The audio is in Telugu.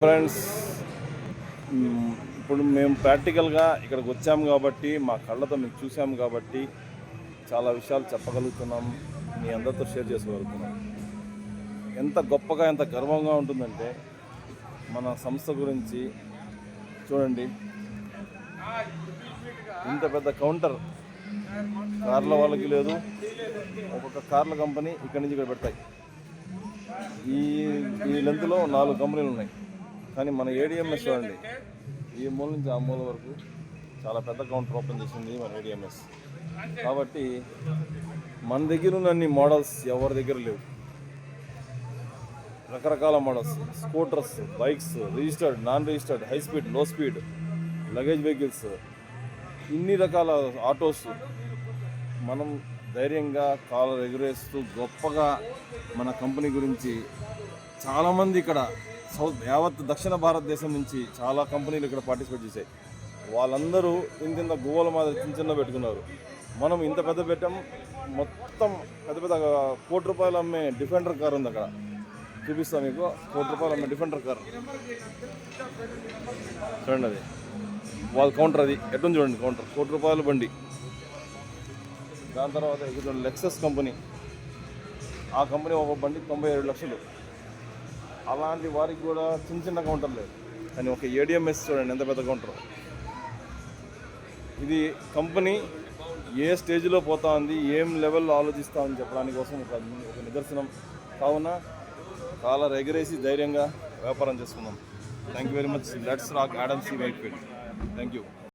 ఫ్రెండ్స్, ఇప్పుడు మేము ప్రాక్టికల్గా ఇక్కడికి వచ్చాము కాబట్టి మా కళ్ళతో మేము చూసాము కాబట్టి చాలా విషయాలు చెప్పగలుగుతున్నాం, మీ అందరితో షేర్ చేసుకోగలుగుతున్నాం. ఎంత గొప్పగా ఎంత గర్వంగా ఉంటుందంటే మన సంస్థ గురించి చూడండి. ఇంత పెద్ద కౌంటర్ కార్ల వాళ్ళకి లేదు. ఒక్కొక్క కార్ల కంపెనీ ఇక్కడి నుంచి ఇక్కడ పెడతాయి. ఈ లెంత్లో 4 కంపెనీలు ఉన్నాయి. కానీ మన ఏడిఎంఎస్ చూడండి, ఈ మూల నుంచి ఆ మూల వరకు చాలా పెద్ద కౌంటర్ ఓపెన్ చేసింది మన ఏడిఎంఎస్. కాబట్టి మన దగ్గర ఉన్న అన్ని మోడల్స్ ఎవరి దగ్గర లేవు. రకరకాల models, scooters, bikes, registered, non registered, high speed, లో స్పీడ్, లగేజ్ వెహికల్స్, ఇన్ని రకాల ఆటోస్. మనం ధైర్యంగా కాలర్ ఎగురేస్తూ గొప్పగా మన కంపెనీ గురించి చాలామంది ఇక్కడ యావత్ దక్షిణ భారతదేశం నుంచి చాలా కంపెనీలు ఇక్కడ పార్టిసిపేట్ చేశాయి. వాళ్ళందరూ ఇంత గువ్వల మాదిరి చిన్న పెట్టుకున్నారు. మనం ఇంత పెద్ద పెట్టాం. మొత్తం పెద్ద పెద్ద ₹1 కోటి అమ్మే డిఫెండర్ కార్ ఉంది అక్కడ, చూపిస్తాను మీకు. ₹1 కోటి అమ్మే డిఫెండర్ కార్ చూడండి. అది వాళ్ళ కౌంటర్, అది ఎట్లా చూడండి కౌంటర్. ₹1 కోటి బండి. దాని తర్వాత ఇక్కడ లెక్సస్ కంపెనీ, ఆ కంపెనీ ఒక బండి 97 లక్షలు. అలాంటి వారికి కూడా చిన్న కౌంటర్ లేదు. కానీ ఒక ఏడిఎంఎస్ చూడండి ఎంత పెద్ద కౌంటర్. ఇది కంపెనీ ఏ స్టేజ్లో పోతా ఉంది, ఏం లెవెల్లో ఆలోచిస్తూ ఉంది చెప్పడానికి కోసం ఒక నిదర్శనం. కావున కాలర్ ఎగరేసి ధైర్యంగా వ్యాపారం చేసుకుందాం. Thank you very much. Let's rock Adam C Whitefield. Thank you.